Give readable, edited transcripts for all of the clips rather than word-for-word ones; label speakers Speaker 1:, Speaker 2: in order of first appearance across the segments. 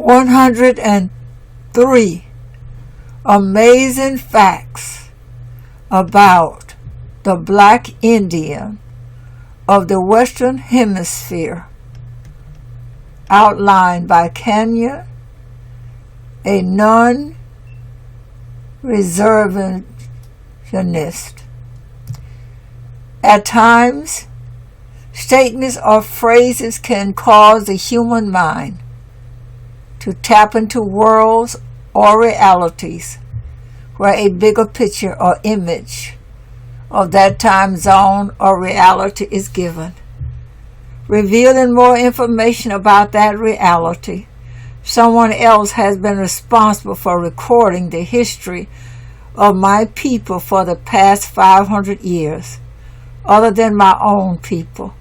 Speaker 1: 103 amazing facts about the Black Indian of the Western Hemisphere, outlined by Kenya, a non-reservationist. At times, statements or phrases can cause the human mind to tap into worlds or realities where a bigger picture or image of that time zone or reality is given. Revealing more information about that reality, someone else has been responsible for recording the history of my people for the past 500 years, other than my own people.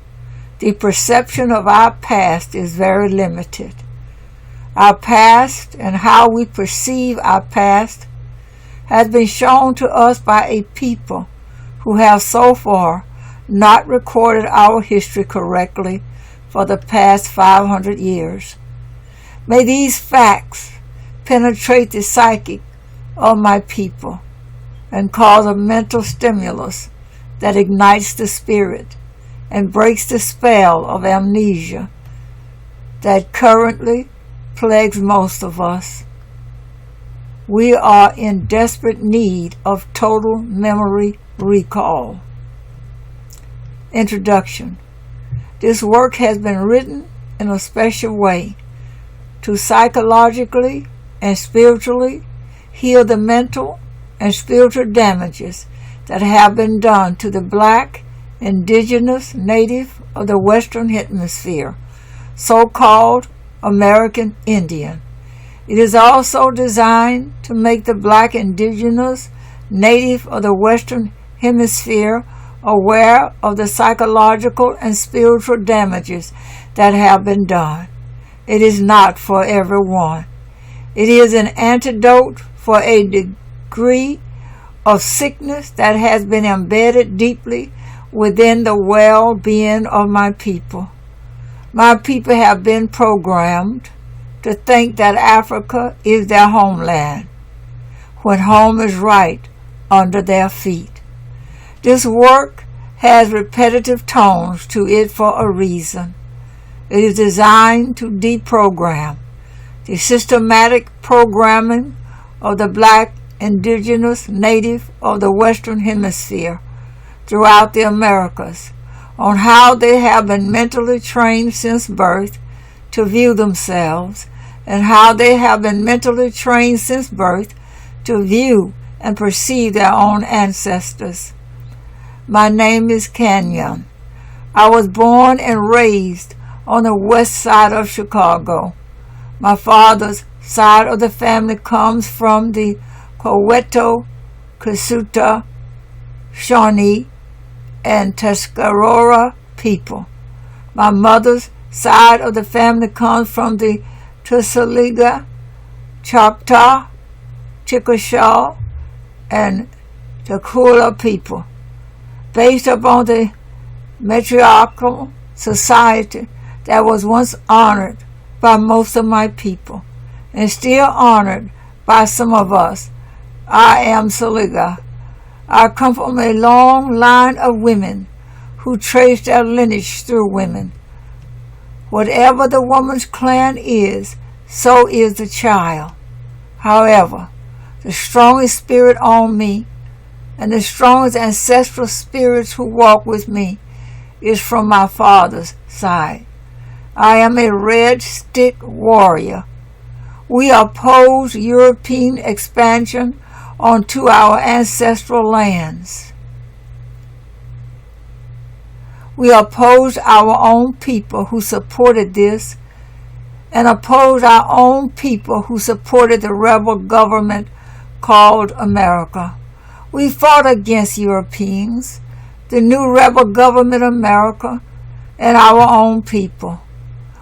Speaker 1: The perception of our past is very limited. Our past and how we perceive our past has been shown to us by a people who have so far not recorded our history correctly for the past 500 years. May these facts penetrate the psyche of my people and cause a mental stimulus that ignites the spirit and breaks the spell of amnesia that currently plagues most of us. We are in desperate need of total memory recall. Introduction. This work has been written in a special way to psychologically and spiritually heal the mental and spiritual damages that have been done to the Black, indigenous, native of the Western Hemisphere, so-called American Indian. It is also designed to make the Black, indigenous, native of the Western Hemisphere aware of the psychological and spiritual damages that have been done. It is not for everyone. It is an antidote for a degree of sickness that has been embedded deeply within the well-being of my people. My people have been programmed to think that Africa is their homeland, when home is right under their feet. This work has repetitive tones to it for a reason. It is designed to deprogram the systematic programming of the Black, indigenous, native of the Western Hemisphere throughout the Americas on how they have been mentally trained since birth to view themselves, and how they have been mentally trained since birth to view and perceive their own ancestors. My name is Kenyon. I was born and raised on the west side of Chicago. My father's side of the family comes from the Coweto, Kasuta, Shawnee, and Tuscarora people. My mother's side of the family comes from the Tussaliga, Choctaw, Chickasaw, and Takula people. Based upon the matriarchal society that was once honored by most of my people, and still honored by some of us, I am Saliga. I come from a long line of women who trace their lineage through women. Whatever the woman's clan is, so is the child. However, the strongest spirit on me and the strongest ancestral spirits who walk with me is from my father's side. I am a red stick warrior. We oppose European expansion onto our ancestral lands. We opposed our own people who supported this, and opposed our own people who supported the rebel government called America. We fought against Europeans, the new rebel government America, and our own people.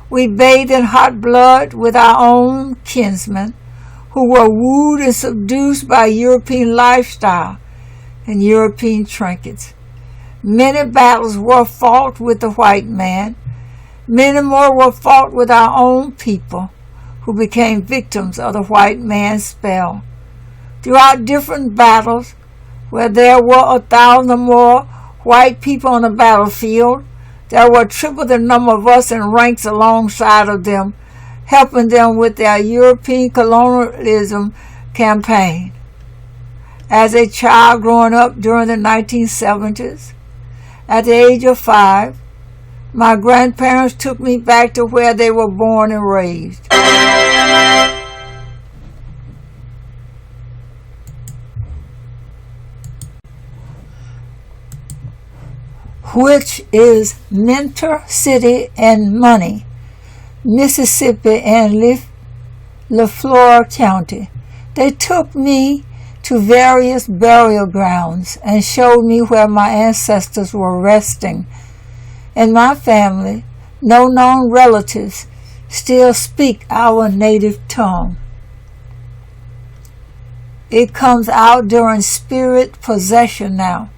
Speaker 1: We bathed in hot blood with our own kinsmen, who were wooed and seduced by European lifestyle and European trinkets. Many battles were fought with the white man. Many more were fought with our own people, who became victims of the white man's spell. Throughout different battles, where there were 1,000 or more white people on the battlefield, there were triple the number of us in ranks alongside of them, helping them with their European colonialism campaign. As a child growing up during the 1970s, at the age of 5, my grandparents took me back to where they were born and raised. Which is Mentor City and Money, Mississippi and LaFleur County. They took me to various burial grounds and showed me where my ancestors were resting. In my family, no known relatives still speak our native tongue. It comes out during spirit possession now.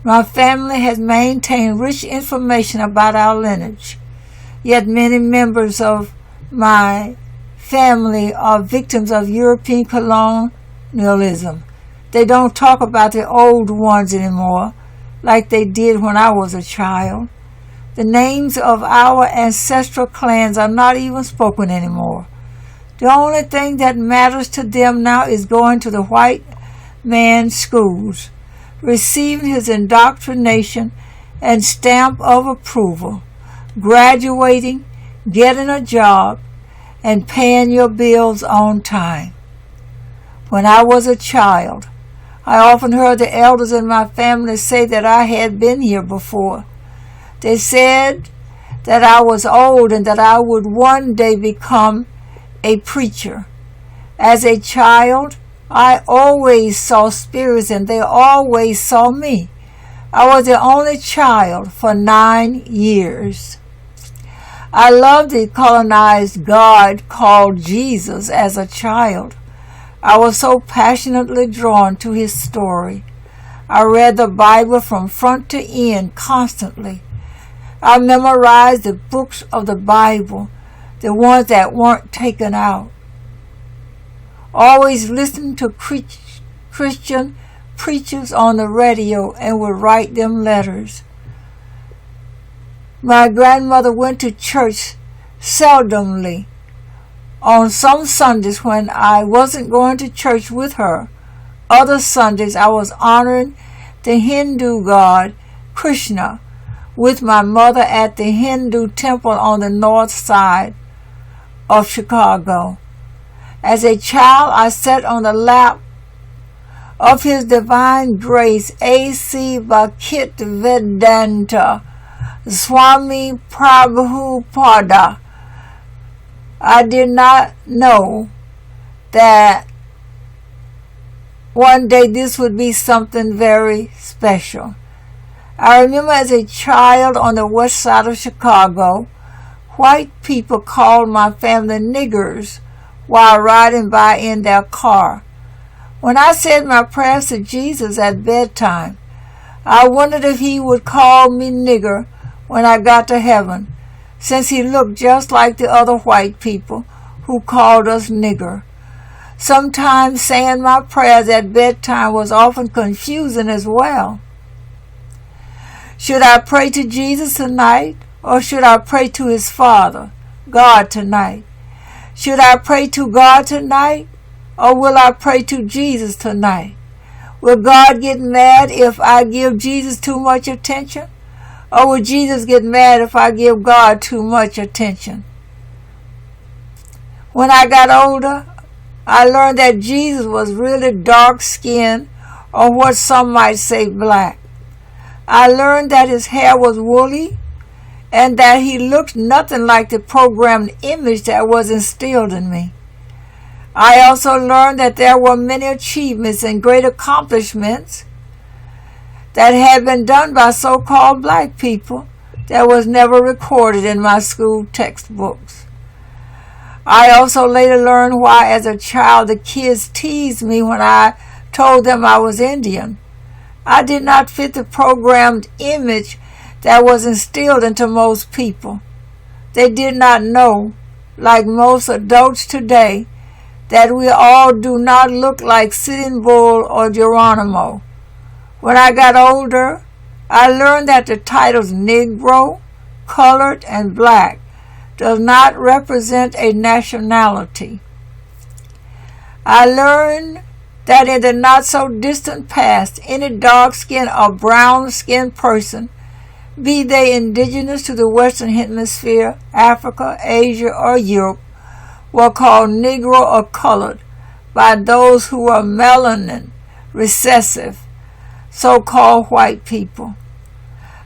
Speaker 1: My family has maintained rich information about our lineage, yet many members of my family are victims of European colonialism. They don't talk about the old ones anymore, like they did when I was a child. The names of our ancestral clans are not even spoken anymore. The only thing that matters to them now is going to the white man's schools, receiving his indoctrination and stamp of approval, graduating, getting a job, and paying your bills on time. When I was a child, I often heard the elders in my family say that I had been here before. They said that I was old and that I would one day become a preacher. As a child, I always saw spirits and they always saw me. I was the only child for 9 years. I loved the colonized God called Jesus as a child. I was so passionately drawn to his story. I read the Bible from front to end constantly. I memorized the books of the Bible, the ones that weren't taken out. Always listened to Christian preachers on the radio and would write them letters. My grandmother went to church seldomly. On some Sundays when I wasn't going to church with her, other Sundays I was honoring the Hindu god Krishna with my mother at the Hindu temple on the north side of Chicago. As a child, I sat on the lap of His Divine Grace, A.C. Bhaktivedanta Swami Prabhupada. I did not know that one day this would be something very special. I remember as a child on the west side of Chicago, white people called my family niggers while riding by in their car. When I said my prayers to Jesus at bedtime, I wondered if he would call me nigger when I got to heaven, since he looked just like the other white people who called us nigger. Sometimes saying my prayers at bedtime was often confusing as well. Should I pray to Jesus tonight, or should I pray to his Father, God, tonight? Should I pray to God tonight, or will I pray to Jesus tonight? Will God get mad if I give Jesus too much attention? Or will Jesus get mad if I give God too much attention? When I got older, I learned that Jesus was really dark-skinned, or what some might say black. I learned that his hair was woolly, and that he looked nothing like the programmed image that was instilled in me. I also learned that there were many achievements and great accomplishments that had been done by so-called black people that was never recorded in my school textbooks. I also later learned why, as a child, the kids teased me when I told them I was Indian. I did not fit the programmed image that was instilled into most people. They did not know, like most adults today, that we all do not look like Sitting Bull or Geronimo. When I got older, I learned that the titles Negro, colored, and black does not represent a nationality. I learned that in the not-so-distant past, any dark-skinned or brown-skinned person, be they indigenous to the Western Hemisphere, Africa, Asia, or Europe, were called Negro or colored by those who were melanin recessive, so-called white people.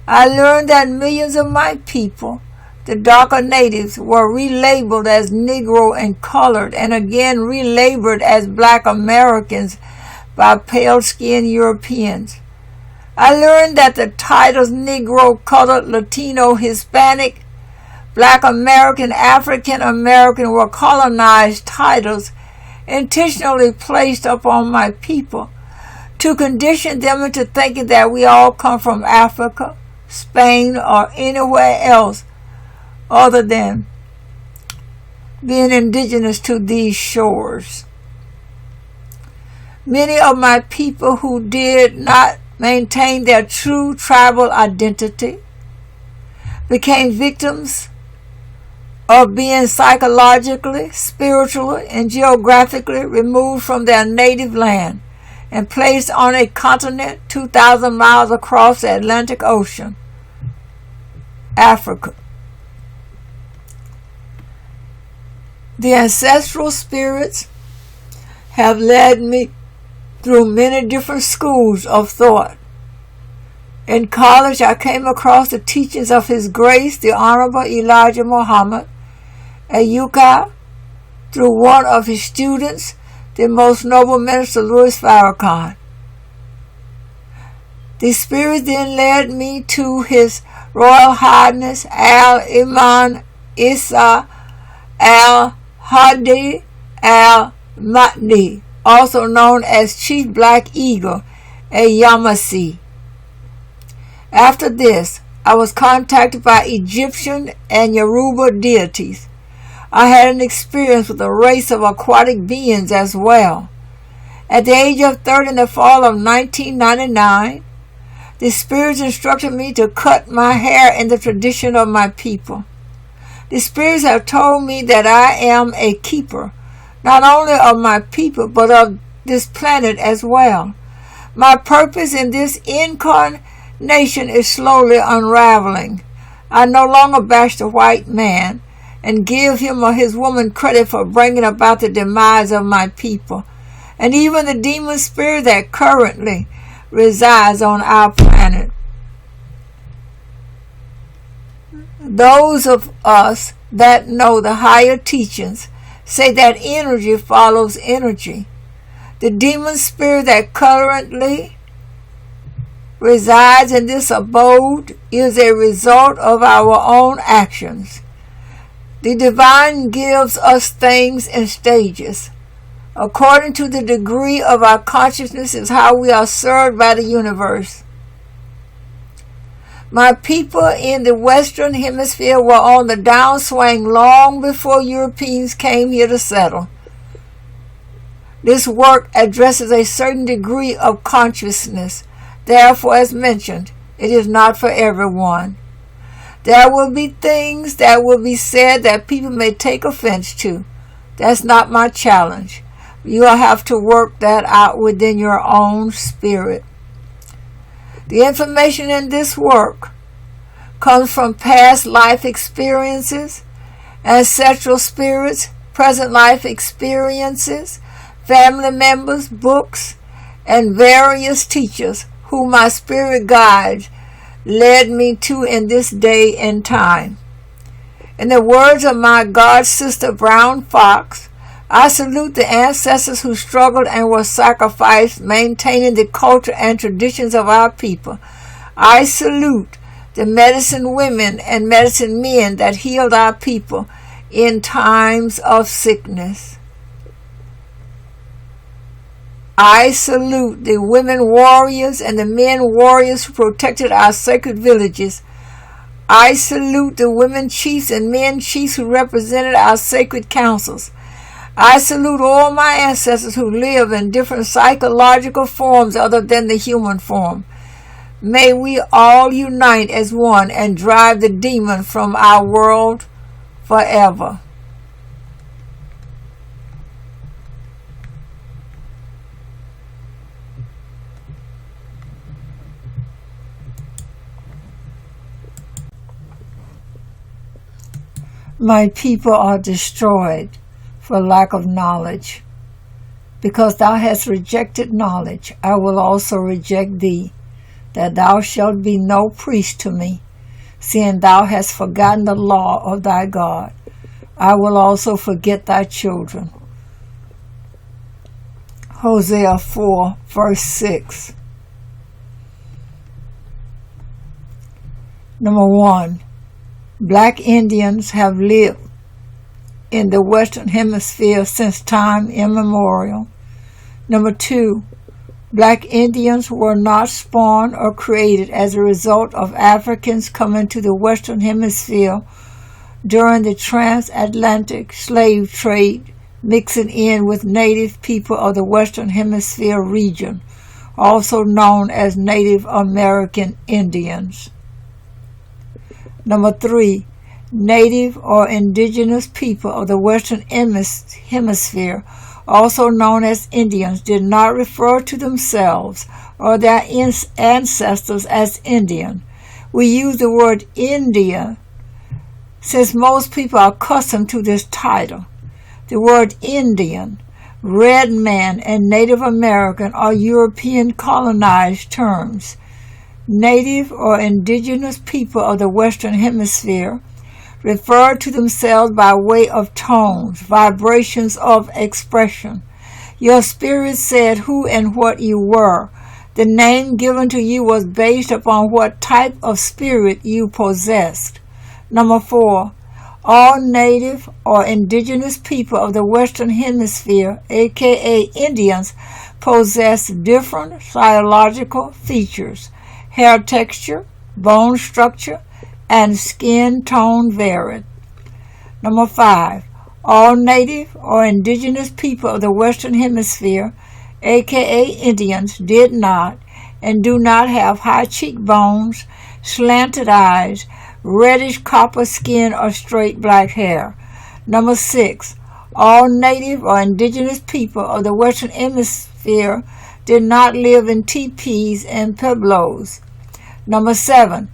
Speaker 1: I learned that millions of my people, the darker natives, were relabeled as Negro and colored, and again relabeled as Black Americans by pale-skinned Europeans. I learned that the titles Negro, colored, Latino, Hispanic, Black American, African American were colonized titles intentionally placed upon my people to condition them into thinking that we all come from Africa, Spain, or anywhere else other than being indigenous to these shores. Many of my people who did not maintain their true tribal identity became victims of being psychologically, spiritually, and geographically removed from their native land and placed on a continent 2,000 miles across the Atlantic Ocean, Africa. The ancestral spirits have led me through many different schools of thought. In college, I came across the teachings of His Grace, the Honorable Elijah Muhammad, at UCA, through one of his students, the Most Noble Minister Louis Farrakhan. The Spirit then led me to His Royal Highness Al-Iman Isa Al-Hadi Al-Mahdi, also known as Chief Black Eagle, a Yamasee. After this, I was contacted by Egyptian and Yoruba deities. I had an experience with a race of aquatic beings as well. At the age of 30 in the fall of 1999, the spirits instructed me to cut my hair in the tradition of my people. The spirits have told me that I am a keeper, not only of my people, but of this planet as well. My purpose in this incarnation is slowly unraveling. I no longer bash the white man and give him or his woman credit for bringing about the demise of my people, and even the demon spirit that currently resides on our planet. Those of us that know the higher teachings say that energy follows energy. The demon spirit that currently resides in this abode is a result of our own actions. The divine gives us things in stages. According to the degree of our consciousness is how we are served by the universe. My people in the Western Hemisphere were on the downswing long before Europeans came here to settle. This work addresses a certain degree of consciousness. Therefore, as mentioned, it is not for everyone. There will be things that will be said that people may take offense to. That's not my challenge. You'll have to work that out within your own spirit. The information in this work comes from past life experiences, ancestral spirits, present life experiences, family members, books, and various teachers who my spirit guides led me to in this day and time. In the words of my god sister Brown Fox, I salute the ancestors who struggled and were sacrificed, maintaining the culture and traditions of our people. I salute the medicine women and medicine men that healed our people in times of sickness. I salute the women warriors and the men warriors who protected our sacred villages I salute the women chiefs and men chiefs who represented our sacred councils. I salute all my ancestors who live in different psychological forms other than the human form. May we all unite as one and drive the demon from our world forever. My people are destroyed for lack of knowledge. Because thou hast rejected knowledge, I will also reject thee, that thou shalt be no priest to me, seeing thou hast forgotten the law of thy God. I will also forget thy children. Hosea 4, verse 6. Number 1. Black Indians have lived in the Western Hemisphere since time immemorial. Number 2. Black Indians were not spawned or created as a result of Africans coming to the Western Hemisphere during the transatlantic slave trade, mixing in with native people of the Western Hemisphere region, also known as Native American Indians. Number 3. Native or indigenous people of the Western Hemisphere, also known as Indians, did not refer to themselves or their ancestors as Indian. We use the word India since most people are accustomed to this title. The word Indian, red man, and Native American are European colonized terms. Native or indigenous people of the Western Hemisphere refer to themselves by way of tones, vibrations of expression. Your spirit said who and what you were. The name given to you was based upon what type of spirit you possessed. Number 4. All native or indigenous people of the Western Hemisphere, aka Indians, possess different physiological features. Hair texture, bone structure, and skin tone varied. Number 5. All native or indigenous people of the Western Hemisphere, aka Indians, did not and do not have high cheekbones, slanted eyes, reddish copper skin, or straight black hair. Number 6. All native or indigenous people of the Western Hemisphere did not live in teepees and pueblos. Number 7.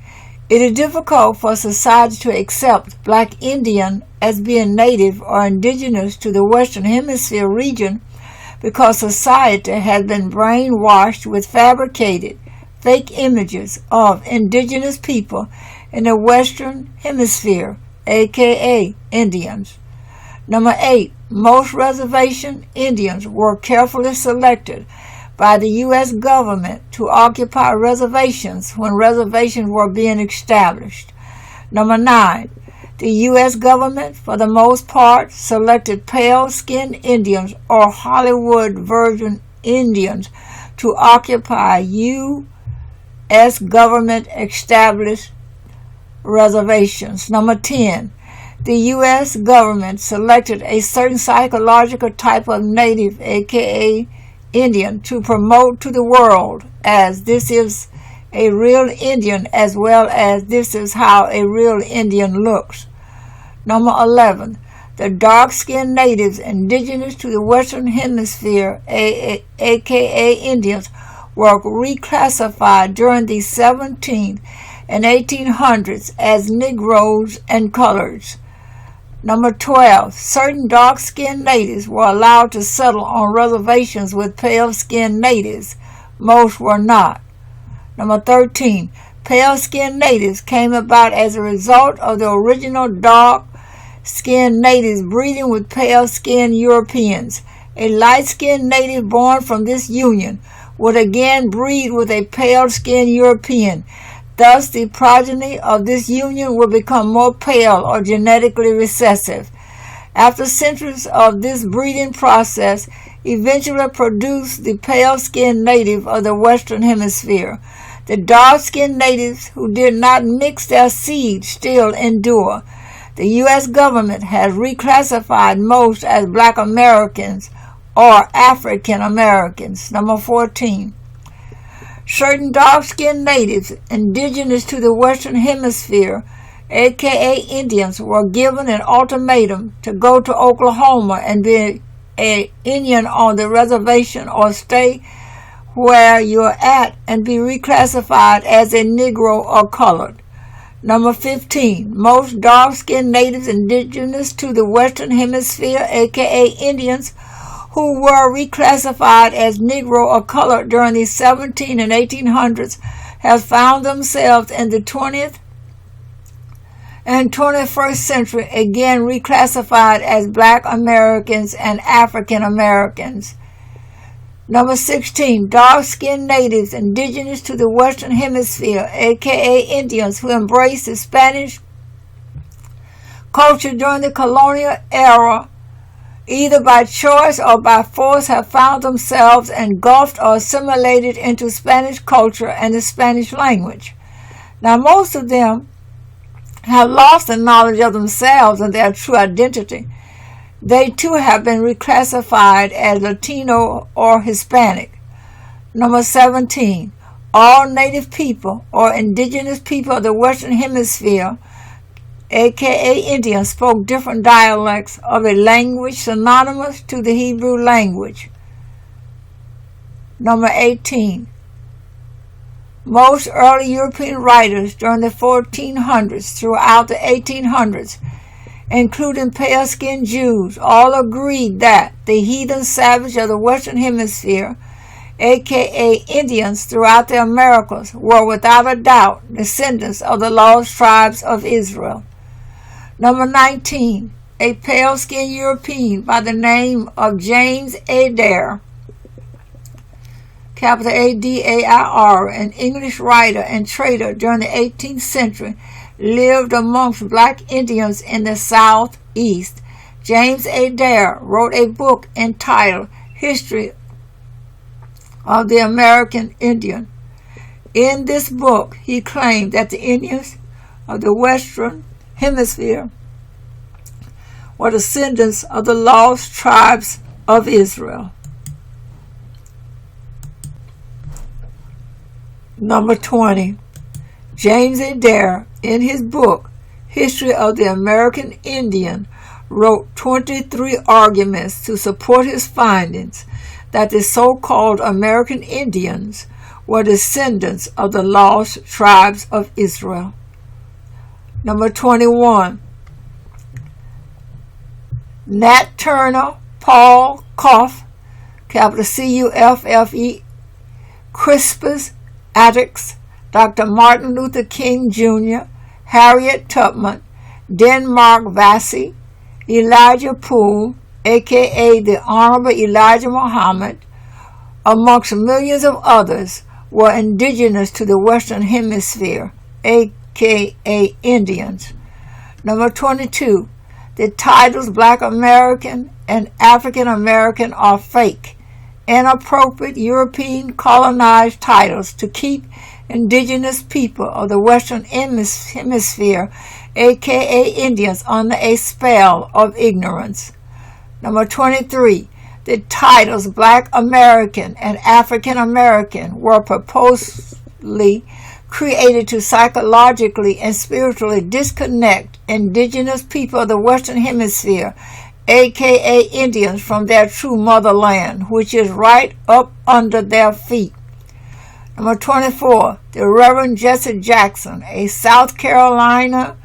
Speaker 1: It is difficult for society to accept Black Indian as being native or indigenous to the Western Hemisphere region because society has been brainwashed with fabricated, fake images of indigenous people in the Western Hemisphere, aka Indians. Number 8. Most reservation Indians were carefully selected by the U.S. government to occupy reservations when reservations were being established. Number 9. The U.S. government, for the most part, selected pale-skinned Indians or Hollywood virgin Indians to occupy U.S. government-established reservations. Number 10. The U.S. government selected a certain psychological type of native, aka Indian, to promote to the world as this is a real Indian as well as this is how a real Indian looks. Number 11. The dark-skinned natives indigenous to the Western Hemisphere, aka Indians, were reclassified during the 17th and 1800s as Negroes and coloreds. Number 12. Certain dark-skinned natives were allowed to settle on reservations with pale-skinned natives. Most were not. Number 13. Pale-skinned natives came about as a result of the original dark-skinned natives breeding with pale-skinned Europeans. A light-skinned native born from this union would again breed with a pale-skinned European. Thus, the progeny of this union will become more pale or genetically recessive. After centuries of this breeding process, eventually produced the pale-skinned native of the Western Hemisphere. The dark-skinned natives who did not mix their seed still endure. The U.S. government has reclassified most as Black Americans or African Americans. Number 14. Certain dark-skinned natives indigenous to the Western Hemisphere, aka Indians, were given an ultimatum to go to Oklahoma and be an Indian on the reservation or stay where you're at and be reclassified as a Negro or colored. Number 15. Most dark-skinned natives indigenous to the Western Hemisphere, aka Indians, who were reclassified as Negro or colored during the 17 and 1800s have found themselves in the 20th and 21st century again reclassified as Black Americans and African Americans. Number 16. Dark-skinned natives indigenous to the Western Hemisphere, aka Indians, who embraced the Spanish culture during the colonial era, either by choice or by force, have found themselves engulfed or assimilated into Spanish culture and the Spanish language. Now, most of them have lost the knowledge of themselves and their true identity. They too have been reclassified as Latino or Hispanic. Number 17. All native people or indigenous people of the Western Hemisphere, aka Indians, spoke different dialects of a language synonymous to the Hebrew language. Number 18. Most early European writers during the 1400s throughout the 1800s, including pale-skinned Jews, all agreed that the heathen savage of the Western Hemisphere, aka Indians throughout the Americas, were without a doubt descendants of the lost tribes of Israel. Number 19. A pale-skinned European by the name of James Adair, capital Adair, an English writer and trader during the 18th century, lived amongst Black Indians in the Southeast. James Adair wrote a book entitled History of the American Indian. In this book, he claimed that the Indians of the Western Hemisphere were descendants of the lost tribes of Israel. Number 20. James Adair, in his book, History of the American Indian, wrote 23 arguments to support his findings that the so-called American Indians were descendants of the lost tribes of Israel. Number 21. Nat Turner, Paul Cuff, capital Cuffe, Crispus Attucks, Dr. Martin Luther King Jr., Harriet Tubman, Denmark Vesey, Elijah Poole, a.k.a. the Honorable Elijah Muhammad, amongst millions of others, were indigenous to the Western Hemisphere, a.k.a. Indians. Number 22. The titles Black American and African American are fake, inappropriate European colonized titles to keep indigenous people of the Western Hemisphere, aka Indians, under a spell of ignorance. Number 23. The titles Black American and African American were purposely created to psychologically and spiritually disconnect indigenous people of the Western Hemisphere, aka Indians, from their true motherland, which is right up under their feet. Number 24. The Reverend Jesse Jackson, a South Carolina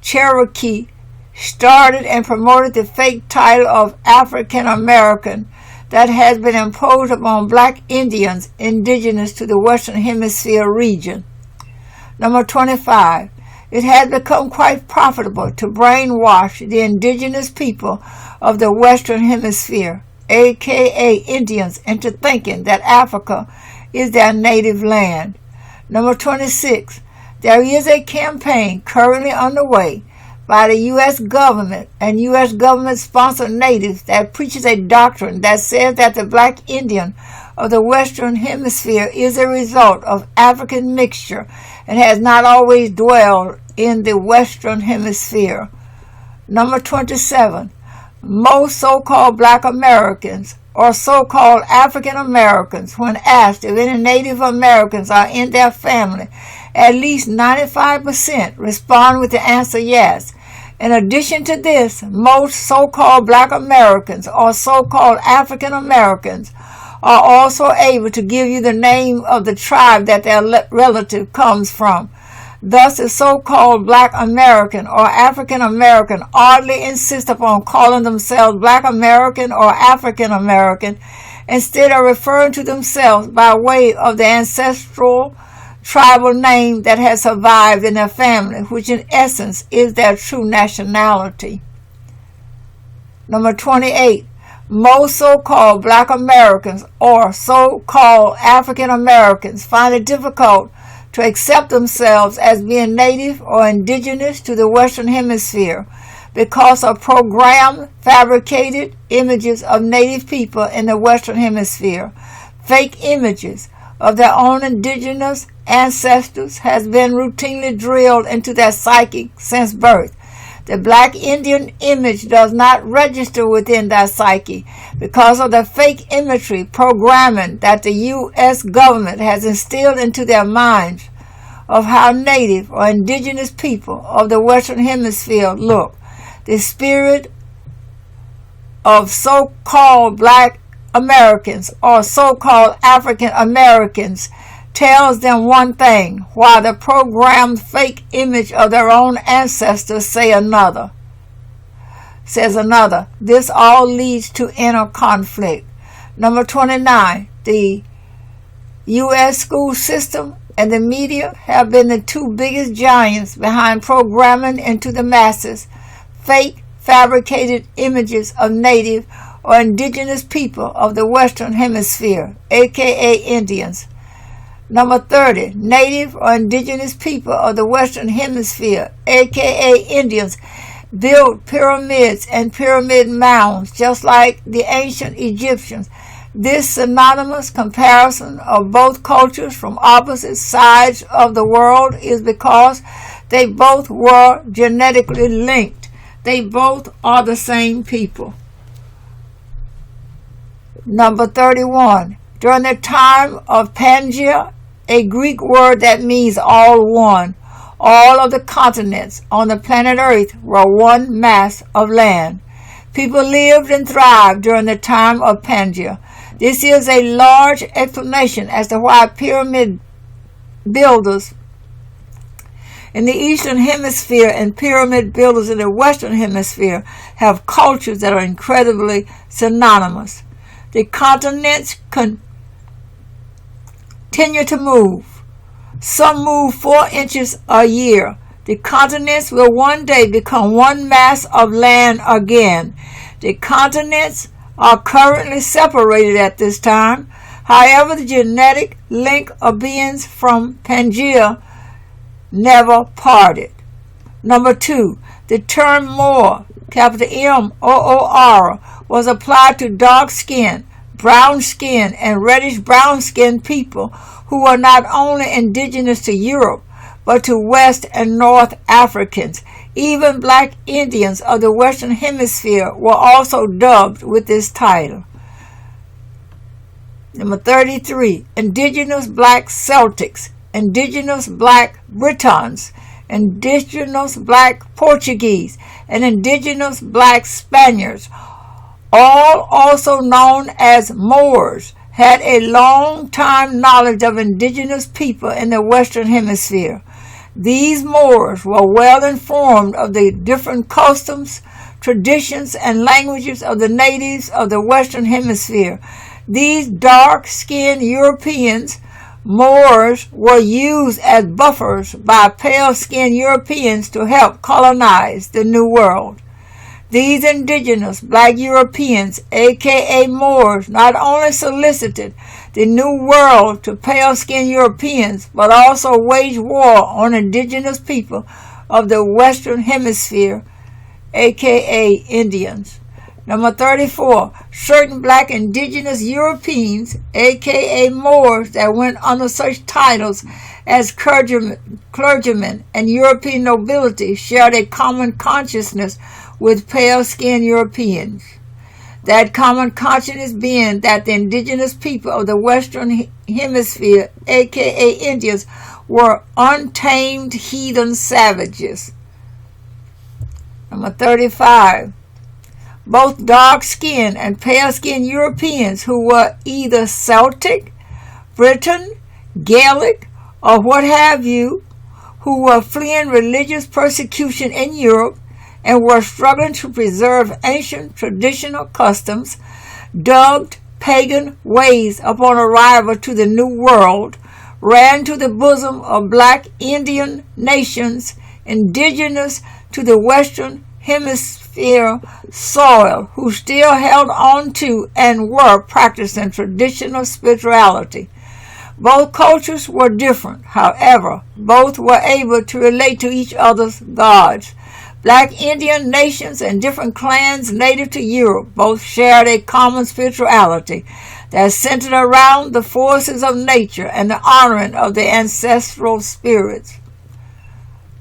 Speaker 1: Cherokee, started and promoted the fake title of African American that has been imposed upon Black Indians indigenous to the Western Hemisphere region. Number 25. It has become quite profitable to brainwash the indigenous people of the Western Hemisphere, aka Indians, into thinking that Africa is their native land. Number 26. There is a campaign currently underway by the U.S. government and U.S. government-sponsored natives that preaches a doctrine that says that the Black Indian of the Western Hemisphere is a result of African mixture and has not always dwelled in the Western Hemisphere. Number 27. Most so-called Black Americans or so-called African Americans, when asked if any Native Americans are in their family, at least 95% respond with the answer yes. In addition to this, most so-called Black Americans or so-called African Americans are also able to give you the name of the tribe that their relative comes from. Thus, the so-called Black American or African American oddly insist upon calling themselves Black American or African American instead of referring to themselves by way of the ancestral tribal name that has survived in their family, which in essence is their true nationality. Number 28. Most so-called Black Americans or so-called African Americans find it difficult to accept themselves as being native or indigenous to the Western Hemisphere because of programmed, fabricated images of native people in the Western Hemisphere. Fake images of their own indigenous ancestors has been routinely drilled into their psyche since birth. The Black Indian image does not register within their psyche because of the fake imagery programming that the U.S. government has instilled into their minds of how native or indigenous people of the Western Hemisphere look. The spirit of so-called Black Americans or so-called African Americans tells them one thing, while the programmed fake image of their own ancestors says another. This all leads to inner conflict. Number 29. The U.S. school system and the media have been the two biggest giants behind programming into the masses fake, fabricated images of native or indigenous people of the Western Hemisphere, aka Indians. Number 30. Native or indigenous people of the Western Hemisphere, aka Indians, built pyramids and pyramid mounds just like the ancient Egyptians. This synonymous comparison of both cultures from opposite sides of the world is because they both were genetically linked. They both are the same people. Number 31. During the time of Pangaea, a Greek word that means all one, all of the continents on the planet Earth were one mass of land. People lived and thrived during the time of Pangaea. This is a large explanation as to why pyramid builders in the Eastern Hemisphere and pyramid builders in the Western Hemisphere have cultures that are incredibly synonymous. The continents continue to move. Some move 4 inches a year. The continents will one day become one mass of land again. The continents are currently separated at this time. However, the genetic link of beings from Pangaea never parted. Number 2. The term Moor, capital M-O-O-R, was applied to dark skin, brown skin, and reddish brown skinned people who were not only indigenous to Europe, but to West and North Africans. Even Black Indians of the Western Hemisphere were also dubbed with this title. Number 33. Indigenous Black Celtics, Indigenous Black Britons, Indigenous Black Portuguese, and Indigenous Black Spaniards, all also known as Moors, had a long time knowledge of indigenous people in the Western Hemisphere. These Moors were well informed of the different customs, traditions, and languages of the natives of the Western Hemisphere. These dark-skinned Europeans, Moors, were used as buffers by pale-skinned Europeans to help colonize the New World. These indigenous Black Europeans, aka Moors, not only solicited the New World to pale-skinned Europeans, but also waged war on indigenous people of the Western Hemisphere, aka Indians. Number 34, certain black indigenous Europeans, aka Moors, that went under such titles as clergymen and European nobility shared a common consciousness with pale-skinned Europeans. That common consciousness being that the indigenous people of the Western Hemisphere, aka Indians, were untamed heathen savages. Number 35. Both dark-skinned and pale-skinned Europeans who were either Celtic, Briton, Gaelic, or what have you, who were fleeing religious persecution in Europe and were struggling to preserve ancient traditional customs, dubbed pagan ways upon arrival to the New World, ran to the bosom of black Indian nations indigenous to the Western Hemisphere soil, who still held on to and were practicing traditional spirituality. Both cultures were different, however, both were able to relate to each other's gods. Black Indian nations and different clans native to Europe both shared a common spirituality that centered around the forces of nature and the honoring of the ancestral spirits.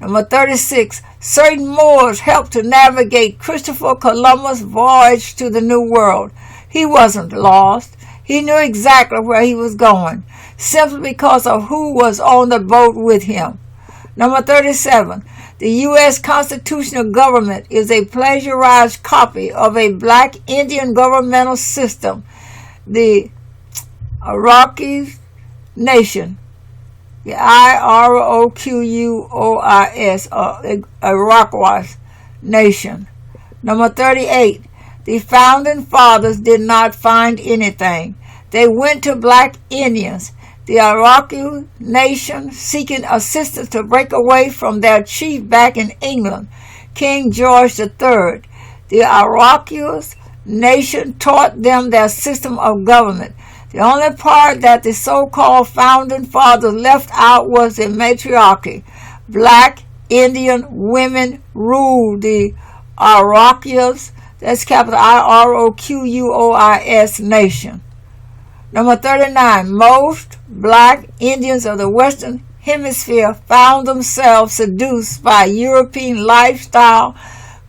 Speaker 1: Number 36, certain Moors helped to navigate Christopher Columbus' voyage to the New World. He wasn't lost. He knew exactly where he was going, simply because of who was on the boat with him. Number 37, the U.S. constitutional government is a plagiarized copy of a black Indian governmental system, the Iroquois Nation, the Iroquois, Iroquois Nation. Number 38, the founding fathers did not find anything. They went to black Indians, the Iroquois Nation, seeking assistance to break away from their chief back in England, King George III. The Iroquois Nation taught them their system of government. The only part that the so-called founding fathers left out was the matriarchy. Black Indian women ruled the Iroquois, that's capital Iroquois Nation. Number 39, most black Indians of the Western Hemisphere found themselves seduced by European lifestyle,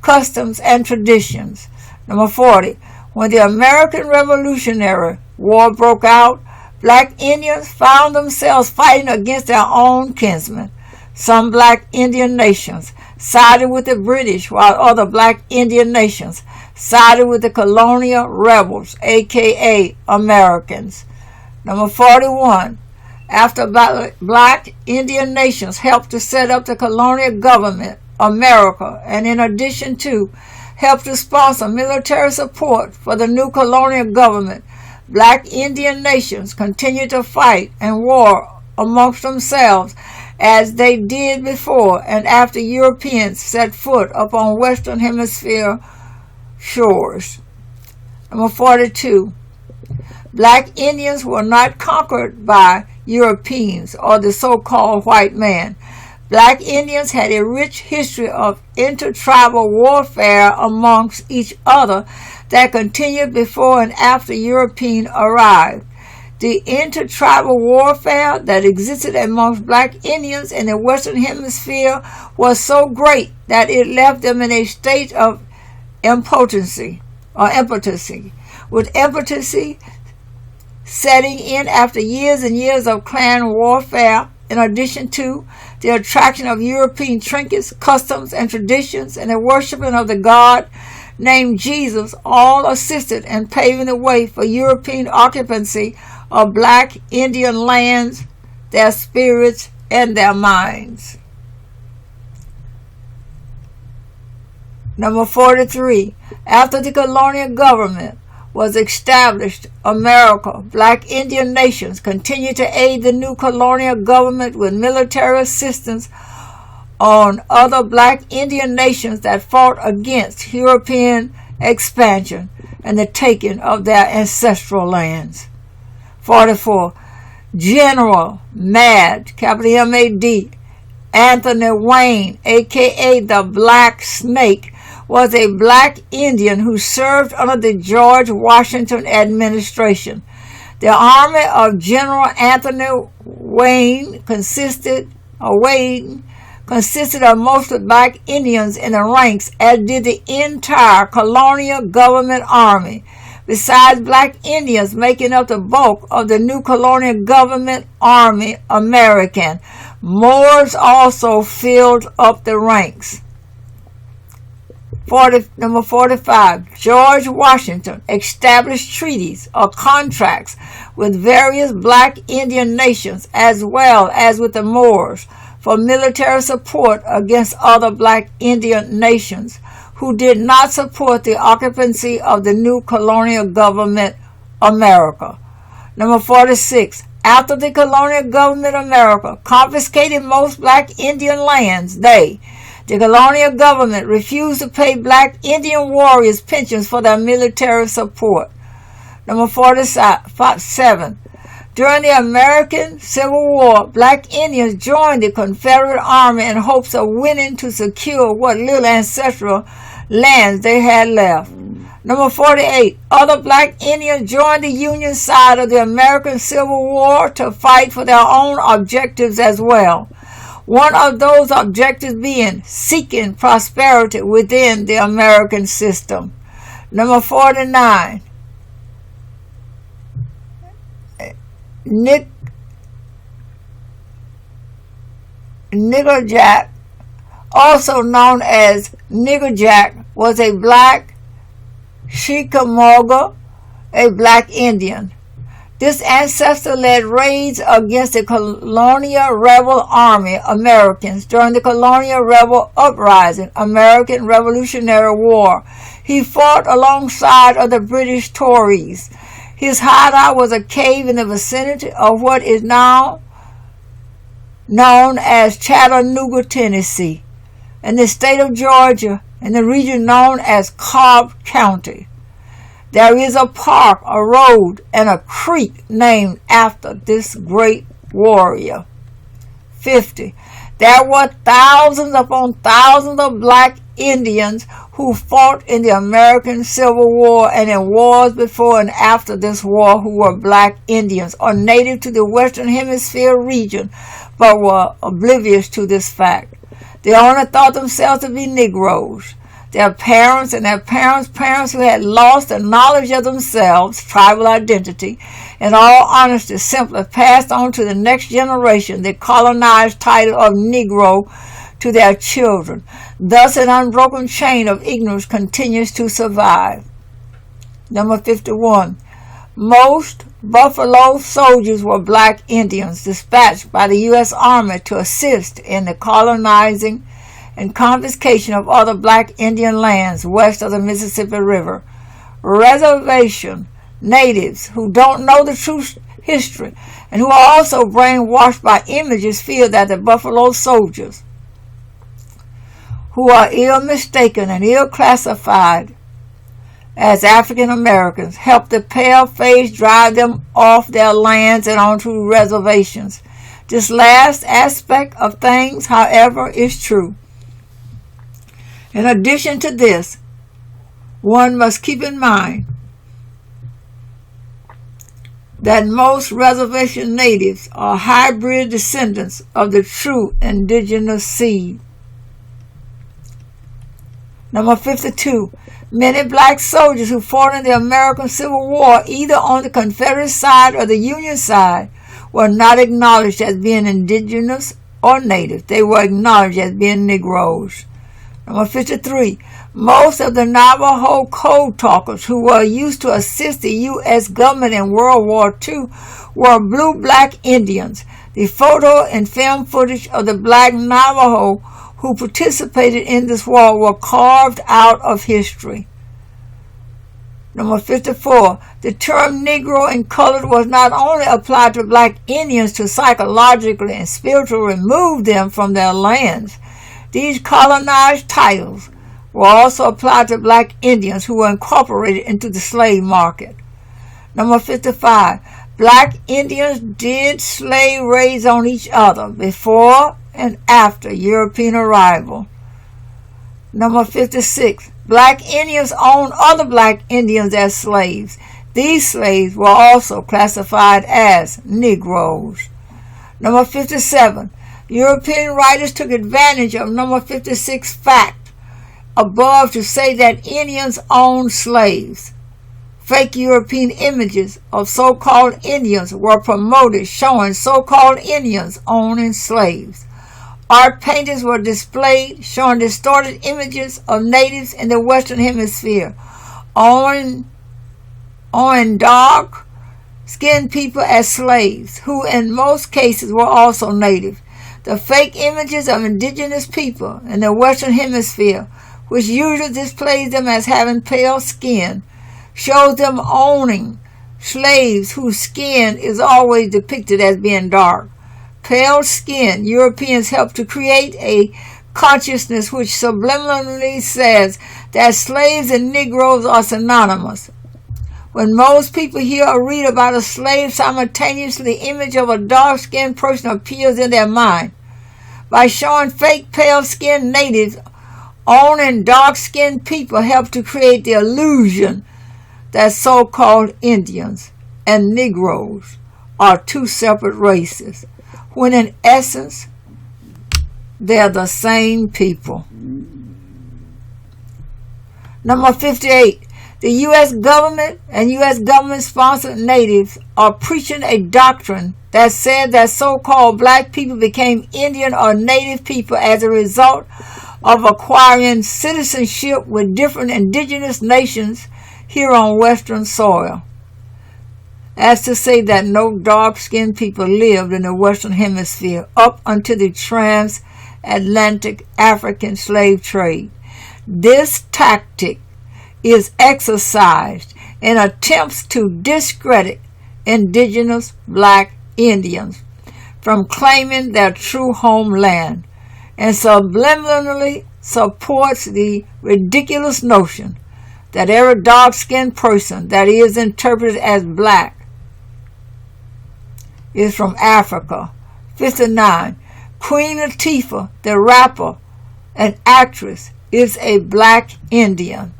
Speaker 1: customs, and traditions. Number 40, when the American Revolutionary War broke out, black Indians found themselves fighting against their own kinsmen. Some black Indian nations sided with the British, while other black Indian nations sided with the colonial rebels, aka Americans. Number 41, after black Indian nations helped to set up the colonial government, America, and in addition to helped to sponsor military support for the new colonial government, black Indian nations continued to fight and war amongst themselves as they did before and after Europeans set foot upon Western Hemisphere shores. Number 42, black Indians were not conquered by Europeans or the so-called white man. Black Indians had a rich history of intertribal warfare amongst each other that continued before and after Europeans arrived. The intertribal warfare that existed amongst black Indians in the Western Hemisphere was so great that it left them in a state of impotency, with impotency setting in after years and years of clan warfare, in addition to the attraction of European trinkets, customs, and traditions, and the worshiping of the God named Jesus, all assisted in paving the way for European occupancy of black Indian lands, their spirits, and their minds. Number 43, after the colonial government was established, America, black Indian nations continued to aid the new colonial government with military assistance on other black Indian nations that fought against European expansion and the taking of their ancestral lands. 44. General Mad, capital M-A-D, Anthony Wayne, a.k.a. the Black Snake, was a black Indian who served under the George Washington administration. The army of General Anthony Wayne consisted of mostly black Indians in the ranks, as did the entire colonial government army. Besides black Indians making up the bulk of the new colonial government army American, Moors also filled up the ranks. Number 45, George Washington established treaties or contracts with various black Indian nations as well as with the Moors for military support against other black Indian nations who did not support the occupancy of the new colonial government America. Number 46, after the colonial government America confiscated most black Indian lands, the colonial government refused to pay black Indian warriors pensions for their military support. Number 47. During the American Civil War, black Indians joined the Confederate Army in hopes of winning to secure what little ancestral lands they had left. Number 48. Other black Indians joined the Union side of the American Civil War to fight for their own objectives as well. One of those objectives being seeking prosperity within the American system. Number 49. Nigger Jack, also known as Nigger Jack, was a black Chickamauga, a black Indian. This ancestor led raids against the colonial rebel army Americans during the colonial rebel uprising, American Revolutionary War. He fought alongside of the British Tories. His hideout was a cave in the vicinity of what is now known as Chattanooga, Tennessee, in the state of Georgia, in the region known as Cobb County. There is a park, a road, and a creek named after this great warrior. 50. There were thousands upon thousands of black Indians who fought in the American Civil War and in wars before and after this war who were black Indians or native to the Western Hemisphere region, but were oblivious to this fact. They only thought themselves to be Negroes. Their parents and their parents' parents who had lost the knowledge of themselves, tribal identity, in all honesty simply passed on to the next generation the colonized title of Negro to their children. Thus an unbroken chain of ignorance continues to survive. Number 51. Most Buffalo soldiers were black Indians dispatched by the U.S. Army to assist in the colonizing and confiscation of other black Indian lands west of the Mississippi River. Reservation natives who don't know the true history and who are also brainwashed by images feel that the Buffalo soldiers, who are ill mistaken and ill classified as African Americans, helped the pale-face drive them off their lands and onto reservations. This last aspect of things, however, is true. In addition to this, one must keep in mind that most reservation natives are hybrid descendants of the true indigenous seed. Number 52. Many black soldiers who fought in the American Civil War, either on the Confederate side or the Union side, were not acknowledged as being indigenous or native. They were acknowledged as being Negroes. Number 53. Most of the Navajo code talkers who were used to assist the U.S. government in World War II were blue-black Indians. The photo and film footage of the black Navajo who participated in this war were carved out of history. Number 54. The term Negro and colored was not only applied to black Indians to psychologically and spiritually remove them from their lands. These colonized titles were also applied to black Indians who were incorporated into the slave market. Number 55. Black Indians did slave raids on each other before and after European arrival. Number 56. Black Indians owned other black Indians as slaves. These slaves were also classified as Negroes. Number 57. European writers took advantage of number 56 fact above to say that Indians owned slaves. Fake European images of so-called Indians were promoted showing so-called Indians owning slaves. Art paintings were displayed showing distorted images of natives in the Western Hemisphere, owning dark-skinned people as slaves, who in most cases were also native. The fake images of indigenous people in the Western Hemisphere, which usually displays them as having pale skin, shows them owning slaves whose skin is always depicted as being dark. Pale skin Europeans helped to create a consciousness which subliminally says that slaves and Negroes are synonymous. When most people hear or read about a slave, simultaneously the image of a dark-skinned person appears in their mind. By showing fake pale-skinned natives owning dark-skinned people help to create the illusion that so-called Indians and Negroes are two separate races, when in essence they're the same people. Number 58. The U.S. government and U.S. government-sponsored natives are preaching a doctrine that said that so-called black people became Indian or native people as a result of acquiring citizenship with different indigenous nations here on Western soil. As to say that no dark-skinned people lived in the Western Hemisphere up until the transatlantic African slave trade. This tactic is exercised in attempts to discredit indigenous black Indians from claiming their true homeland, and subliminally supports the ridiculous notion that every dark-skinned person that is interpreted as black is from Africa. 59. Queen Latifah, the rapper and actress, is a black Indian.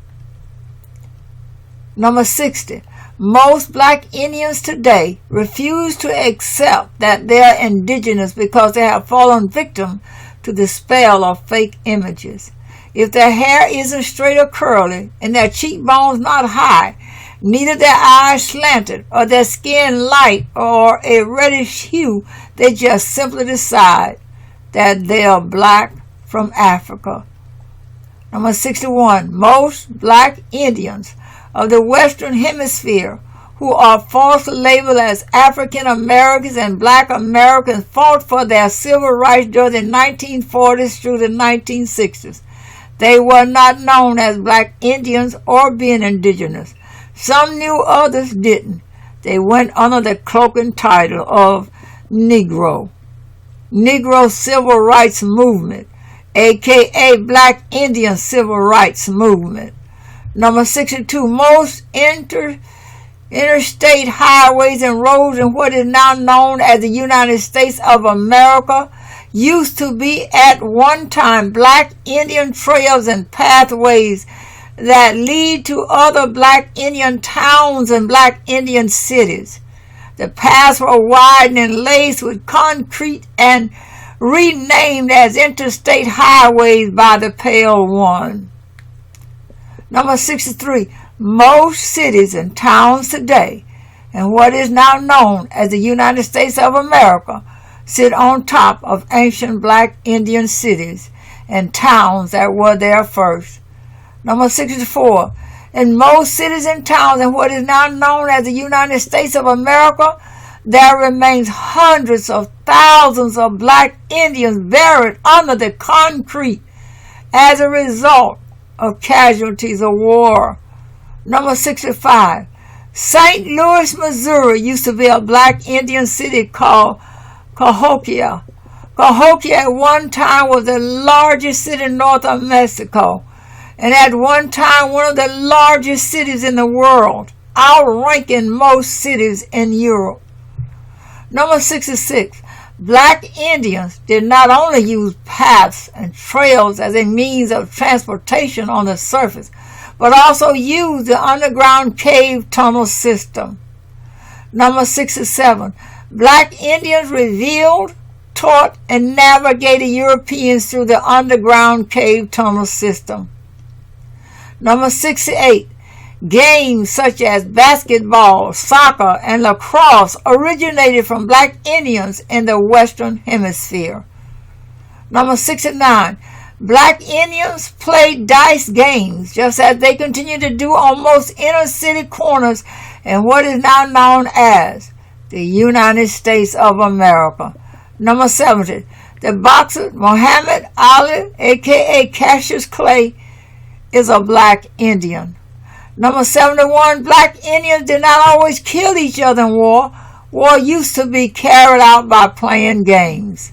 Speaker 1: Number 60. Most black Indians today refuse to accept that they are indigenous because they have fallen victim to the spell of fake images. If their hair isn't straight or curly and their cheekbones not high, neither their eyes slanted or their skin light or a reddish hue, they just simply decide that they are black from Africa. Number 61. Most black Indians of the Western Hemisphere who are falsely labeled as African Americans and Black Americans fought for their civil rights during the 1940s through the 1960s. They were not known as black Indians or being indigenous. Some knew, others didn't. They went under the cloak and title of Negro. Negro Civil Rights Movement, aka Black Indian Civil Rights Movement. Number 62. Most interstate highways and roads in what is now known as the United States of America used to be at one time black Indian trails and pathways that lead to other black Indian towns and black Indian cities. The paths were widened and laced with concrete and renamed as interstate highways by the Pale One. Number 63. Most cities and towns today, and what is now known as the United States of America, sit on top of ancient black Indian cities and towns that were there first. Number 64. In most cities and towns in what is now known as the United States of America, there remains hundreds of thousands of black Indians buried under the concrete as a result of casualties of war. Number 65. St. Louis, Missouri used to be a black Indian city called Cahokia. Cahokia at one time was the largest city north of Mexico, and at one time one of the largest cities in the world, outranking most cities in Europe. Number 66. Black Indians did not only use paths and trails as a means of transportation on the surface, but also used the underground cave tunnel system. Number 67. Black Indians revealed, taught, and navigated Europeans through the underground cave tunnel system. Number 68. Games such as basketball, soccer, and lacrosse originated from Black Indians in the Western Hemisphere. Number 69. Black Indians played dice games, just as they continue to do on most inner city corners in what is now known as the United States of America. Number 70. The boxer Muhammad Ali, a.k.a. Cassius Clay, is a Black Indian. Number 71. Black Indians did not always kill each other in war. War used to be carried out by playing games.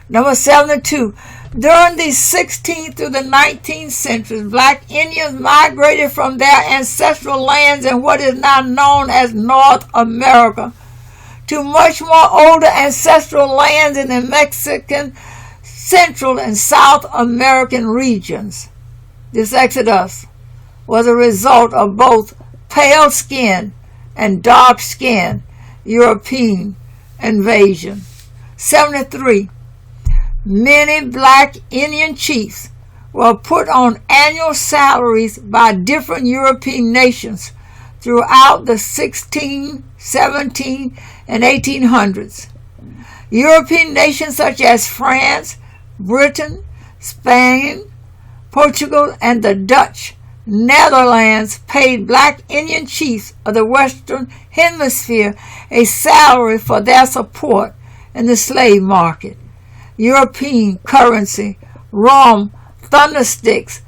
Speaker 1: Number 72. During the 16th through the 19th centuries, Black Indians migrated from their ancestral lands in what is now known as North America to much more older ancestral lands in the Mexican, Central, and South American regions. This exodus was a result of both pale skin and dark skin European invasion. 73. Many Black Indian chiefs were put on annual salaries by different European nations throughout the 16, 17, and 1800s. European nations such as France, Britain, Spain, Portugal, and the Dutch Netherlands paid Black Indian chiefs of the Western Hemisphere a salary for their support in the slave market. European currency, rum, thundersticks,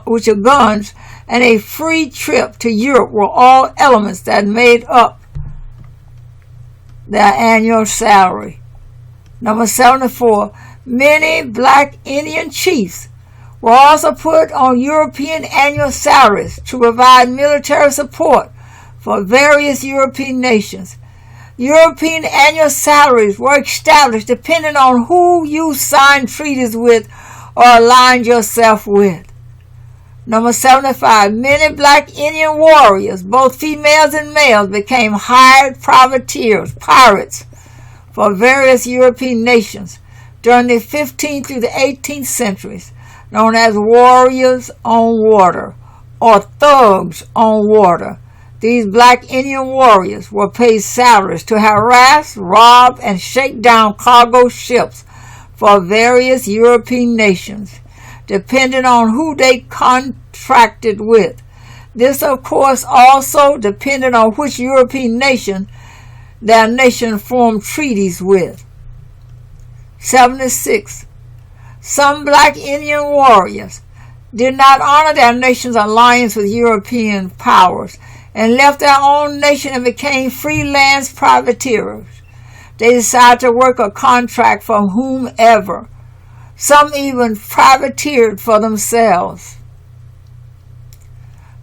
Speaker 1: which are guns, and a free trip to Europe were all elements that made up their annual salary. Number 74. Many Black Indian chiefs were also put on European annual salaries to provide military support for various European nations. European annual salaries were established depending on who you signed treaties with or aligned yourself with. Number 75. Many Black Indian warriors, both females and males, became hired privateers, pirates, for various European nations during the 15th through the 18th centuries, known as warriors on water or thugs on water. These Black Indian warriors were paid salaries to harass, rob, and shake down cargo ships for various European nations, depending on who they contracted with. This, of course, also depended on which European nation their nation formed treaties with. 76. Some Black Indian warriors did not honor their nation's alliance with European powers and left their own nation and became freelance privateers. They decided to work a contract for whomever. Some even privateered for themselves.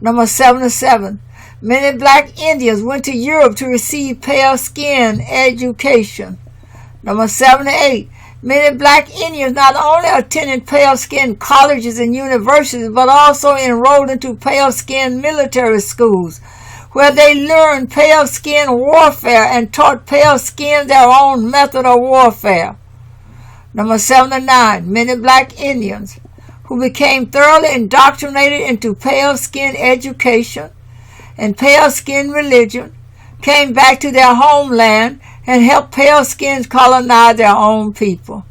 Speaker 1: Number 77. Many Black Indians went to Europe to receive pale skin education. Number 78. Many Black Indians not only attended pale skin colleges and universities, but also enrolled into pale skin military schools, where they learned pale skin warfare and taught pale skin their own method of warfare. Number 79. Many Black Indians who became thoroughly indoctrinated into pale skin education and pale skin religion came back to their homeland and helped pale skins colonize their own people.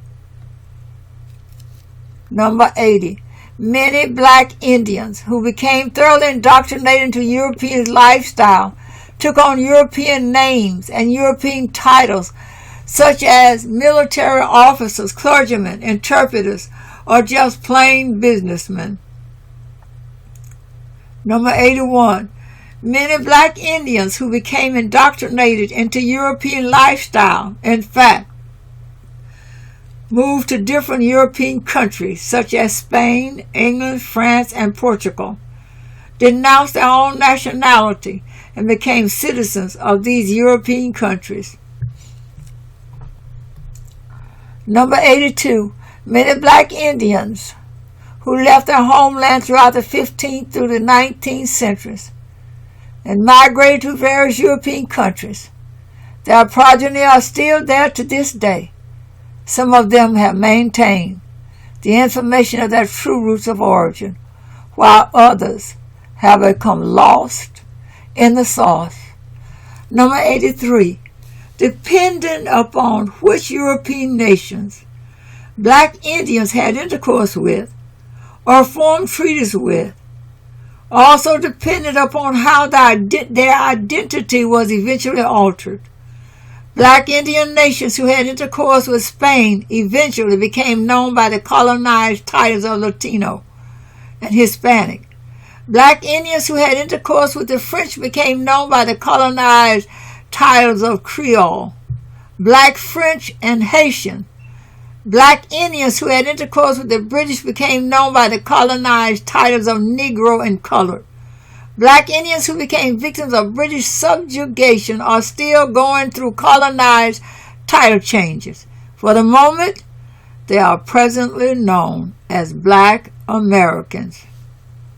Speaker 1: Number 80. Many Black Indians who became thoroughly indoctrinated into European lifestyle took on European names and European titles such as military officers, clergymen, interpreters, or just plain businessmen. Number 81. Many Black Indians who became indoctrinated into European lifestyle, in fact, moved to different European countries such as Spain, England, France, and Portugal, denounced their own nationality, and became citizens of these European countries. Number 82, many black Indians who left their homeland throughout the 15th through the 19th centuries and migrated to various European countries. Their progeny are still there to this day. Some of them have maintained the information of their true roots of origin, while others have become lost in the sauce. Number 83, depending upon which European nations black Indians had intercourse with or formed treaties with, also depended upon how their identity was eventually altered. Black Indian nations who had intercourse with Spain eventually became known by the colonized titles of Latino and Hispanic. Black Indians who had intercourse with the French became known by the colonized titles of Creole, Black French, and Haitian. Black Indians who had intercourse with the British became known by the colonized titles of Negro and Colored. Black Indians who became victims of British subjugation are still going through colonized title changes. For the moment, they are presently known as Black Americans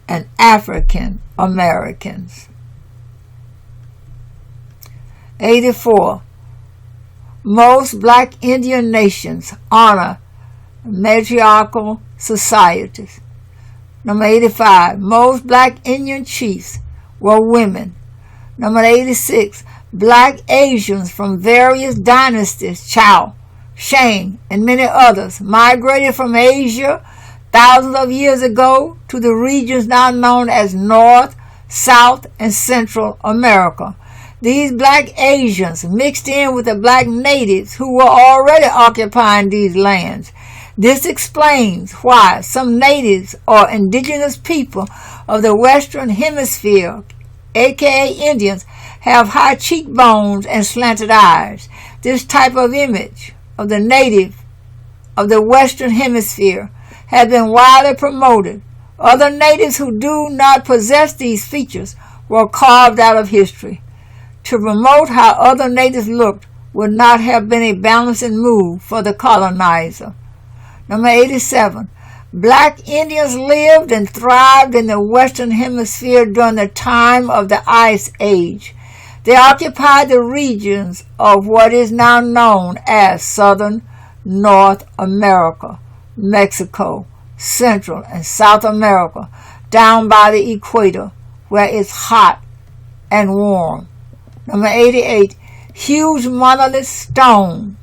Speaker 1: and African Americans. 84. Most black Indian nations honor matriarchal societies. Number 85, most black Indian chiefs were women. Number 86, black Asians from various dynasties, Chow, Shang, and many others, migrated from Asia thousands of years ago to the regions now known as North, South, and Central America. These black Asians mixed in with the black natives who were already occupying these lands. This explains why some natives or indigenous people of the Western Hemisphere, aka Indians, have high cheekbones and slanted eyes. This type of image of the native of the Western Hemisphere has been widely promoted. Other natives who do not possess these features were carved out of history. To promote how other natives looked would not have been a balancing move for the colonizer. Number 87. Black Indians lived and thrived in the Western Hemisphere during the time of the Ice Age. They occupied the regions of what is now known as Southern North America, Mexico, Central and South America, down by the equator, where it's hot and warm. Number 88. Huge monolith stone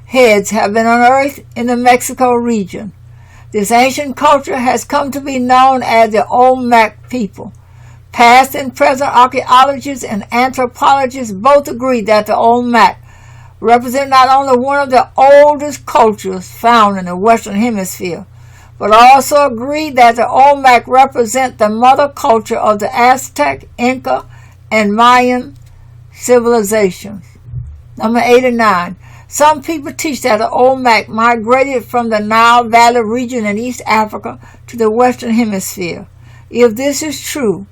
Speaker 1: heads have been unearthed in the Mexico region. This ancient culture has come to be known as the Olmec people. Past and present archaeologists and anthropologists both agree that the Olmec represent not only one of the oldest cultures found in the Western Hemisphere, but also agree that the Olmec represent the mother culture of the Aztec, Inca, and Mayan civilizations. Number 89. Some people teach that the Olmec migrated from the Nile Valley region in East Africa to the Western Hemisphere. If this is true,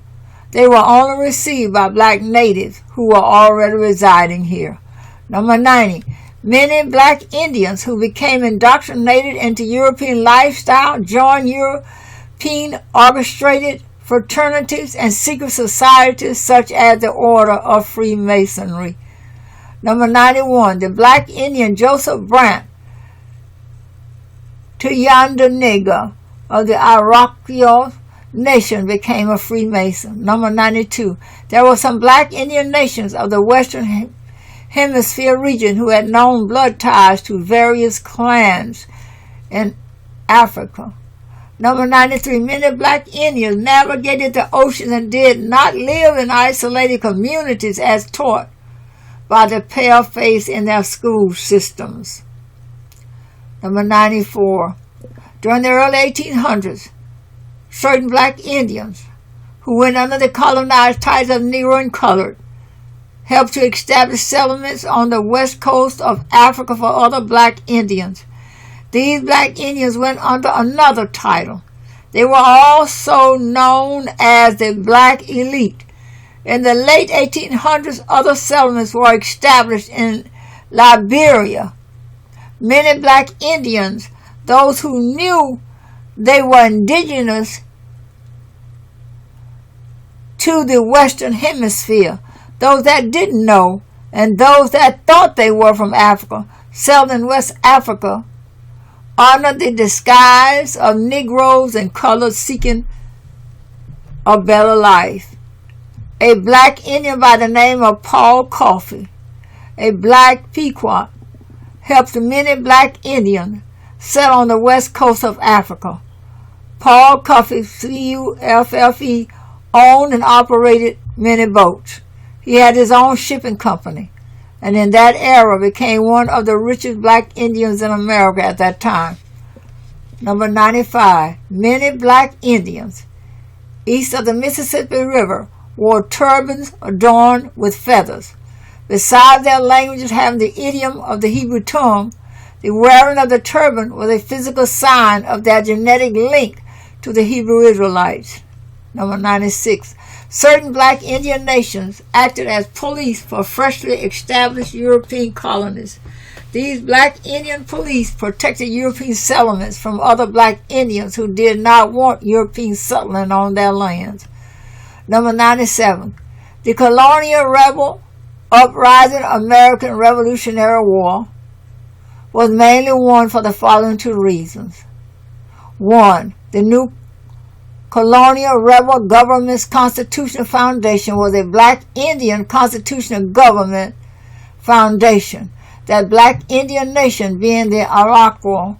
Speaker 1: they were only received by black natives who were already residing here. Number 90. Many black Indians who became indoctrinated into European lifestyle joined European orchestrated fraternities and secret societies such as the Order of Freemasonry. Number 91. The black Indian Joseph Brant Tyandaniga of the Iroquois nation became a Freemason. Number 92. There were some black Indian nations of the Western Hemisphere region who had known blood ties to various clans in Africa. Number 93. Many black Indians navigated the oceans and did not live in isolated communities as taught by the pale-face in their school systems. Number 94. During the early 1800s, certain black Indians who went under the colonized titles of Negro and Colored helped to establish settlements on the west coast of Africa for other black Indians. These black Indians went under another title. They were also known as the Black Elite. In the late 1800s, other settlements were established in Liberia, Many black Indians, those who knew they were indigenous to the Western Hemisphere, those that didn't know, and those that thought they were from Africa, settled in West Africa under the disguise of Negroes and colored seeking a better life. A black Indian by the name of Paul Coffey, a black Pequot, helped many black Indians settle on the west coast of Africa. Paul Coffey, C-U-F-F-E, owned and operated many boats. He had his own shipping company, and in that era became one of the richest black Indians in America at that time. Number 95, many black Indians east of the Mississippi River wore turbans adorned with feathers. Besides their languages having the idiom of the Hebrew tongue, the wearing of the turban was a physical sign of their genetic link to the Hebrew Israelites. Number 96. Certain black Indian nations acted as police for freshly established European colonies. These black Indian police protected European settlements from other black Indians who did not want Europeans settling on their lands. Number 97. The colonial rebel uprising American Revolutionary War was mainly won for the following two reasons. 1. The new colonial rebel government's constitutional foundation was a black Indian constitutional government foundation, that black Indian nation being the Arakwal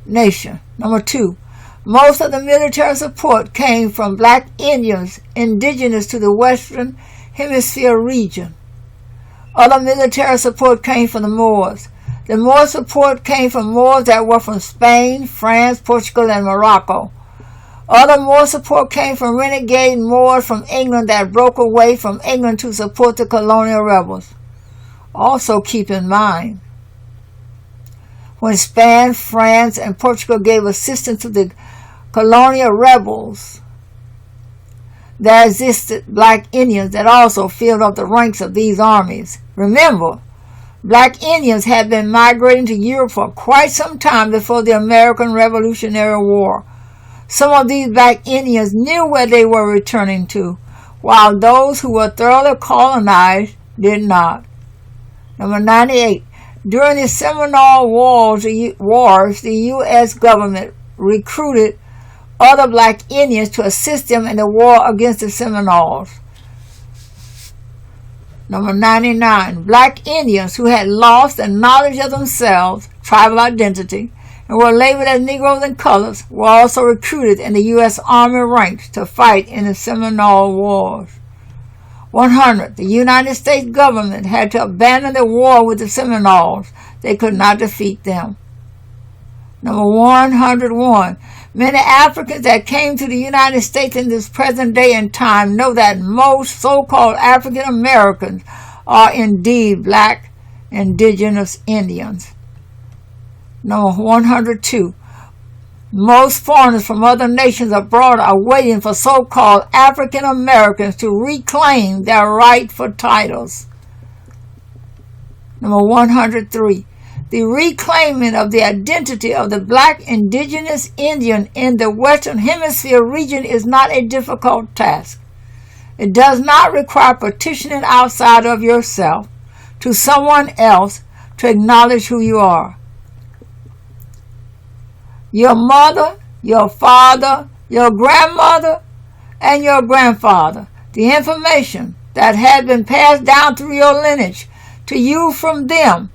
Speaker 1: nation. Number 2. Most of the military support came from black Indians indigenous to the Western Hemisphere region. Other military support came from the Moors. The Moor support came from Moors that were from Spain, France, Portugal, and Morocco. Other Moor support came from renegade Moors from England that broke away from England to support the colonial rebels. Also keep in mind, when Spain, France, and Portugal gave assistance to the colonial rebels, there existed black Indians that also filled up the ranks of these armies. Remember, black Indians had been migrating to Europe for quite some time before the American Revolutionary War. Some of these black Indians knew where they were returning to, while those who were thoroughly colonized did not. Number 98. During the Seminole Wars, the U.S. government recruited other black Indians to assist them in the war against the Seminoles. Number 99. Black Indians who had lost the knowledge of themselves, tribal identity, and were labeled as Negroes and colors were also recruited in the U.S. Army ranks to fight in the Seminole Wars. 100. The United States government had to abandon the war with the Seminoles. They could not defeat them. Number 101. Many Africans that came to the United States in this present day and time know that most so-called African Americans are indeed black indigenous Indians. Number 102. Most foreigners from other nations abroad are waiting for so-called African Americans to reclaim their rightful titles. Number 103. The reclaiming of the identity of the black indigenous Indian in the Western Hemisphere region is not a difficult task. It does not require petitioning outside of yourself to someone else to acknowledge who you are. Your mother, your father, your grandmother, and your grandfather, the information that had been passed down through your lineage to you from them,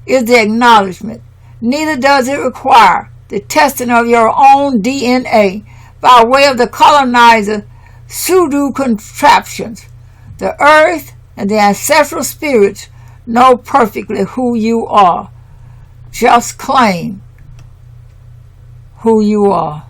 Speaker 1: is the acknowledgement. Neither does it require the testing of your own DNA by way of the colonizer pseudo contraptions. The earth and the ancestral spirits know perfectly who you are. Just claim who you are.